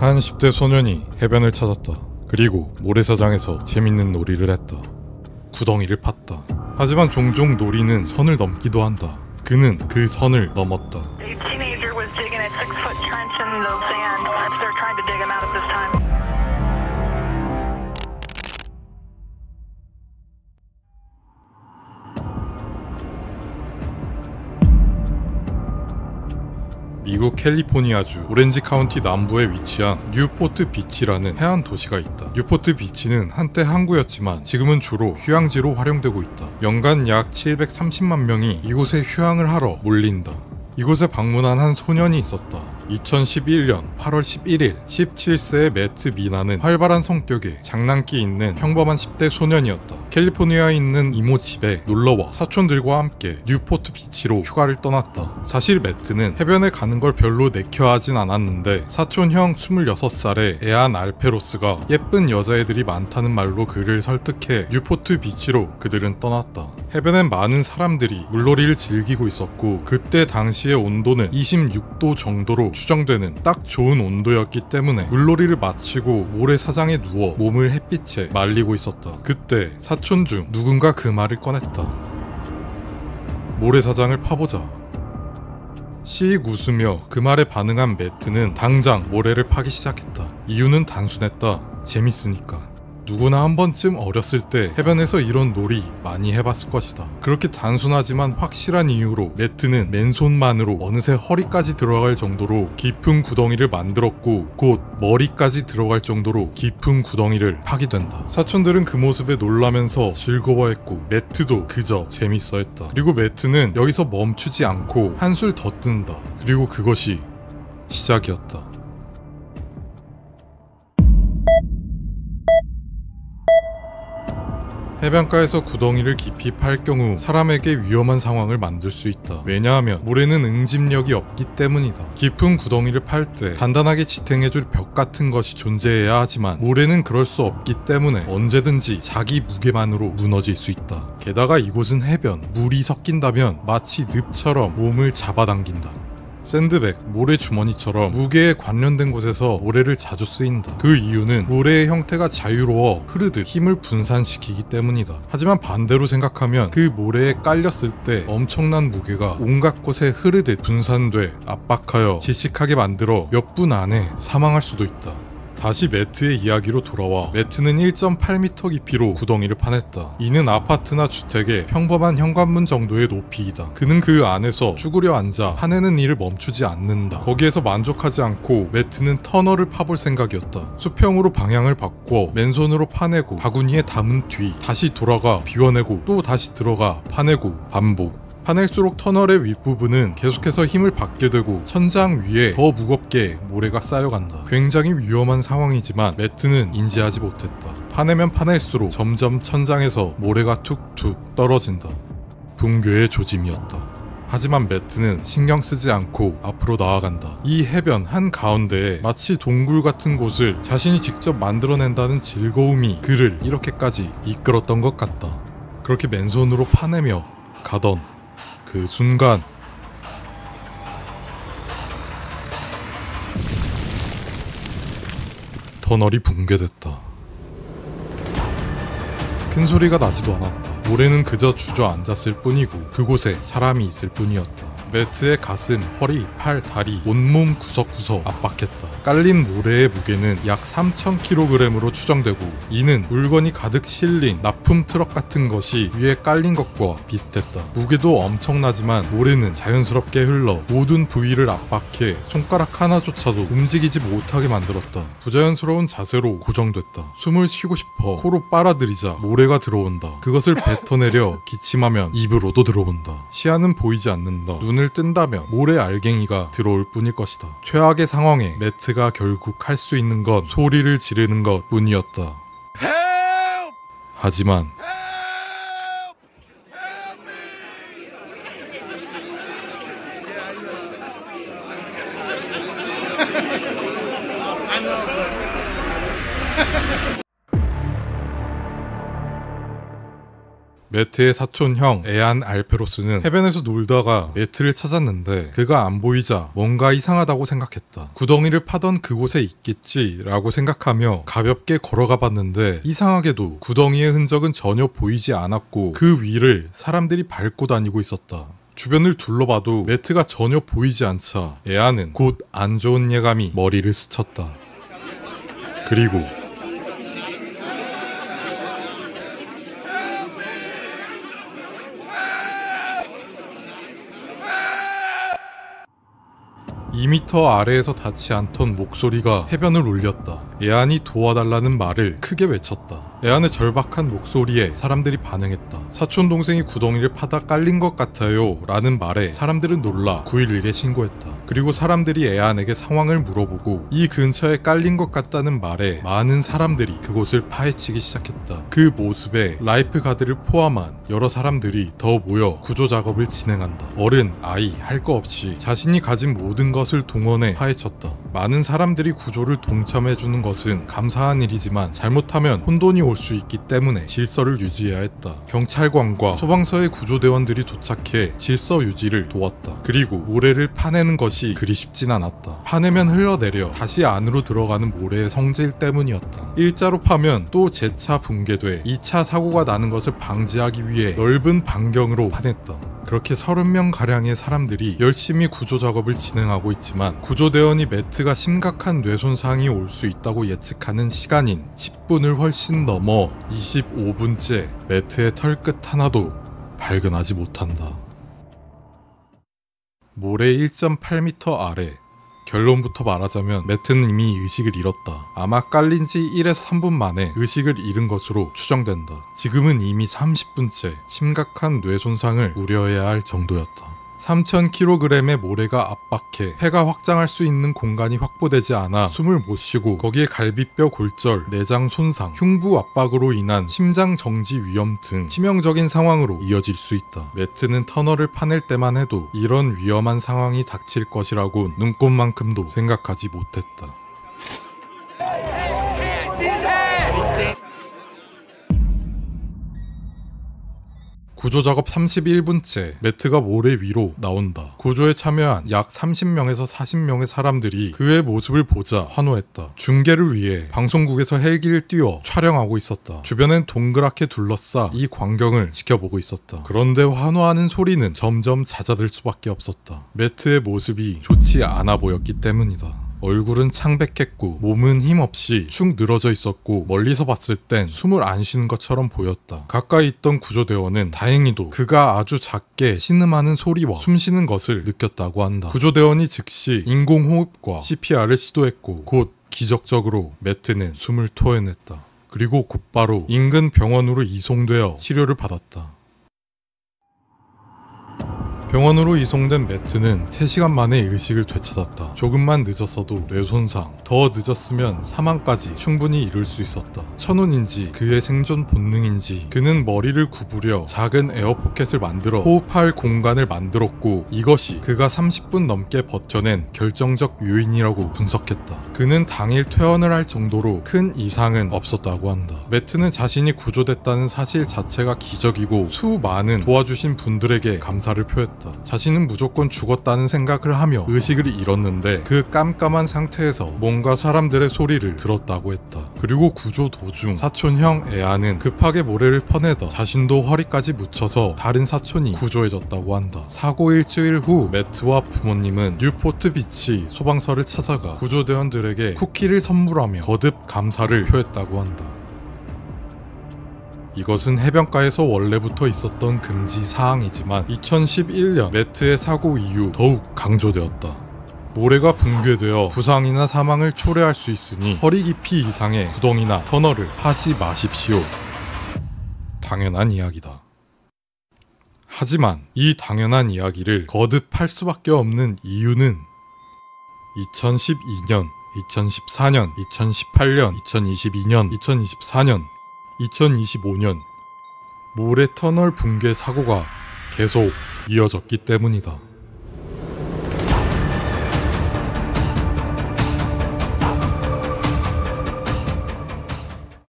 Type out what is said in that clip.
한 10대 소년이 해변을 찾았다. 그리고 모래사장에서 재밌는 놀이를 했다. 구덩이를 팠다. 하지만 종종 놀이는 선을 넘기도 한다. 그는 그 선을 넘었다. 미국 캘리포니아주 오렌지 카운티 남부에 위치한 뉴포트 비치라는 해안 도시가 있다. 뉴포트 비치는 한때 항구였지만 지금은 주로 휴양지로 활용되고 있다. 연간 약 730만 명이 이곳에 휴양을 하러 몰린다. 이곳에 방문한 한 소년이 있었다. 2011년 8월 11일 17세의 매트 미나는 활발한 성격에 장난기 있는 평범한 10대 소년이었다. 캘리포니아에 있는 이모 집에 놀러와 사촌들과 함께 뉴포트 비치로 휴가를 떠났다. 사실 매트는 해변에 가는 걸 별로 내켜하진 않았는데 사촌형 26살의 에안 알페로스가 예쁜 여자애들이 많다는 말로 그를 설득해 뉴포트 비치로 그들은 떠났다. 해변엔 많은 사람들이 물놀이를 즐기고 있었고 그때 당시의 온도는 26도 정도로 추정되는 딱 좋은 온도였기 때문에 물놀이를 마치고 모래사장에 누워 몸을 햇빛에 말리고 있었다. 그때 사촌 중 누군가 그 말을 꺼냈다. 모래사장을 파보자. 씩 웃으며 그 말에 반응한 매트는 당장 모래를 파기 시작했다. 이유는 단순했다. 재밌으니까. 누구나 한 번쯤 어렸을 때 해변에서 이런 놀이 많이 해봤을 것이다. 그렇게 단순하지만 확실한 이유로 매트는 맨손만으로 어느새 허리까지 들어갈 정도로 깊은 구덩이를 만들었고 곧 머리까지 들어갈 정도로 깊은 구덩이를 파게 된다. 사촌들은 그 모습에 놀라면서 즐거워했고 매트도 그저 재밌어했다. 그리고 매트는 여기서 멈추지 않고 한술 더 뜬다. 그리고 그것이 시작이었다. 해변가에서 구덩이를 깊이 팔 경우 사람에게 위험한 상황을 만들 수 있다. 왜냐하면 모래는 응집력이 없기 때문이다. 깊은 구덩이를 팔 때 단단하게 지탱해줄 벽 같은 것이 존재해야 하지만 모래는 그럴 수 없기 때문에 언제든지 자기 무게만으로 무너질 수 있다. 게다가 이곳은 해변, 물이 섞인다면 마치 늪처럼 몸을 잡아당긴다. 샌드백, 모래 주머니처럼 무게에 관련된 곳에서 모래를 자주 쓰인다. 그 이유는 모래의 형태가 자유로워 흐르듯 힘을 분산시키기 때문이다. 하지만 반대로 생각하면 그 모래에 깔렸을 때 엄청난 무게가 온갖 곳에 흐르듯 분산돼 압박하여 질식하게 만들어 몇 분 안에 사망할 수도 있다. 다시 매트의 이야기로 돌아와 매트는 1.8m 깊이로 구덩이를 파냈다. 이는 아파트나 주택의 평범한 현관문 정도의 높이이다. 그는 그 안에서 쭈그려 앉아 파내는 일을 멈추지 않는다. 거기에서 만족하지 않고 매트는 터널을 파볼 생각이었다. 수평으로 방향을 바꿔 맨손으로 파내고 바구니에 담은 뒤 다시 돌아가 비워내고 또 다시 들어가 파내고 반복. 파낼수록 터널의 윗부분은 계속해서 힘을 받게 되고 천장 위에 더 무겁게 모래가 쌓여간다. 굉장히 위험한 상황이지만 매트는 인지하지 못했다. 파내면 파낼수록 점점 천장에서 모래가 툭툭 떨어진다. 붕괴의 조짐이었다. 하지만 매트는 신경 쓰지 않고 앞으로 나아간다. 이 해변 한가운데에 마치 동굴 같은 곳을 자신이 직접 만들어낸다는 즐거움이 그를 이렇게까지 이끌었던 것 같다. 그렇게 맨손으로 파내며 가던 그 순간 터널이 붕괴됐다. 큰 소리가 나지도 않았다. 모래는 그저 주저앉았을 뿐이고 그곳에 사람이 있을 뿐이었다. 매트의 가슴, 허리, 팔, 다리, 온몸 구석구석 압박했다. 깔린 모래의 무게는 약 3000kg으로 추정되고 이는 물건이 가득 실린 납품 트럭 같은 것이 위에 깔린 것과 비슷했다. 무게도 엄청나지만 모래는 자연스럽게 흘러 모든 부위를 압박해 손가락 하나조차도 움직이지 못하게 만들었다. 부자연스러운 자세로 고정됐다. 숨을 쉬고 싶어 코로 빨아들이자 모래가 들어온다. 그것을 뱉어내려 기침하면 입으로도 들어온다. 시야는 보이지 않는다. 눈을 뜬다면 모래 알갱이가 들어올 뿐일 것이다. 최악의 상황에 매트가 결국 할 수 있는 건 소리를 지르는 것 뿐이었다. 하지만 매트의 사촌 형 에안 알페로스는 해변에서 놀다가 매트를 찾았는데 그가 안 보이자 뭔가 이상하다고 생각했다. 구덩이를 파던 그곳에 있겠지라고 생각하며 가볍게 걸어가 봤는데 이상하게도 구덩이의 흔적은 전혀 보이지 않았고 그 위를 사람들이 밟고 다니고 있었다. 주변을 둘러봐도 매트가 전혀 보이지 않자 에안은 곧 안 좋은 예감이 머리를 스쳤다. 그리고 (2m) 아래에서 닿지 않던 목소리가 해변을 울렸다. 에안이 도와달라는 말을 크게 외쳤다. 에안의 절박한 목소리에 사람들이 반응했다. 사촌 동생이 구덩이를 파다 깔린 것 같아요 라는 말에 사람들은 놀라 911에 신고했다. 그리고 사람들이 에안에게 상황을 물어보고 이 근처에 깔린 것 같다는 말에 많은 사람들이 그곳을 파헤치기 시작했다. 그 모습에 라이프 가드를 포함한 여러 사람들이 더 모여 구조 작업을 진행한다. 어른, 아이 할 거 없이 자신이 가진 모든 것을 동원해 파헤쳤다. 많은 사람들이 구조를 동참해주는 것은 감사한 일이지만 잘못하면 혼돈이 올 수 있기 때문에 질서를 유지해야 했다. 경찰관과 소방서의 구조대원들이 도착해 질서 유지를 도왔다. 그리고 모래를 파내는 것이 그리 쉽진 않았다. 파내면 흘러내려 다시 안으로 들어가는 모래의 성질 때문이었다. 일자로 파면 또 재차 붕괴돼 2차 사고가 나는 것을 방지하기 위해 넓은 반경으로 파냈다. 그렇게 30명가량의 사람들이 열심히 구조 작업을 진행하고 있지만 구조대원이 매트가 심각한 뇌손상이 올 수 있다고 예측하는 시간인 10분을 훨씬 넘어 25분째 매트의 털끝 하나도 발견하지 못한다. 모래 1.8m 아래. 결론부터 말하자면 매트는 이미 의식을 잃었다. 아마 깔린 지 1에서 3분 만에 의식을 잃은 것으로 추정된다. 지금은 이미 30분째 심각한 뇌손상을 우려해야 할 정도였다. 3000kg의 모래가 압박해 폐가 확장할 수 있는 공간이 확보되지 않아 숨을 못 쉬고 거기에 갈비뼈 골절, 내장 손상, 흉부 압박으로 인한 심장 정지 위험 등 치명적인 상황으로 이어질 수 있다. 매트는 터널을 파낼 때만 해도 이런 위험한 상황이 닥칠 것이라곤 눈꼽만큼도 생각하지 못했다. 구조작업 31분째 매트가 모래 위로 나온다. 구조에 참여한 약 30명에서 40명의 사람들이 그의 모습을 보자 환호했다. 중계를 위해 방송국에서 헬기를 띄워 촬영하고 있었다. 주변엔 동그랗게 둘러싸 이 광경을 지켜보고 있었다. 그런데 환호하는 소리는 점점 잦아들 수밖에 없었다. 매트의 모습이 좋지 않아 보였기 때문이다. 얼굴은 창백했고 몸은 힘없이 축 늘어져 있었고 멀리서 봤을 땐 숨을 안 쉬는 것처럼 보였다. 가까이 있던 구조대원은 다행히도 그가 아주 작게 신음하는 소리와 숨쉬는 것을 느꼈다고 한다. 구조대원이 즉시 인공호흡과 CPR을 시도했고 곧 기적적으로 매트는 숨을 토해냈다. 그리고 곧바로 인근 병원으로 이송되어 치료를 받았다. 병원으로 이송된 매트는 3시간 만에 의식을 되찾았다. 조금만 늦었어도 뇌손상, 더 늦었으면 사망까지 충분히 이룰 수 있었다. 천운인지 그의 생존 본능인지 그는 머리를 구부려 작은 에어포켓을 만들어 호흡할 공간을 만들었고 이것이 그가 30분 넘게 버텨낸 결정적 요인이라고 분석했다. 그는 당일 퇴원을 할 정도로 큰 이상은 없었다고 한다. 매트는 자신이 구조됐다는 사실 자체가 기적이고 수많은 도와주신 분들에게 감사를 표했다. 자신은 무조건 죽었다는 생각을 하며 의식을 잃었는데 그 깜깜한 상태에서 뭔가 사람들의 소리를 들었다고 했다. 그리고 구조 도중 사촌형 에안은 급하게 모래를 퍼내다 자신도 허리까지 묻혀서 다른 사촌이 구조해줬다고 한다. 사고 일주일 후 매트와 부모님은 뉴포트 비치 소방서를 찾아가 구조대원들에게 쿠키를 선물하며 거듭 감사를 표했다고 한다. 이것은 해변가에서 원래부터 있었던 금지 사항이지만 2011년 매트의 사고 이후 더욱 강조되었다. 모래가 붕괴되어 부상이나 사망을 초래할 수 있으니 허리 깊이 이상의 구덩이나 터널을 하지 마십시오. 당연한 이야기다. 하지만 이 당연한 이야기를 거듭할 수밖에 없는 이유는 2012년, 2014년, 2018년, 2022년, 2024년, 2025년 모래 터널 붕괴 사고가 계속 이어졌기 때문이다.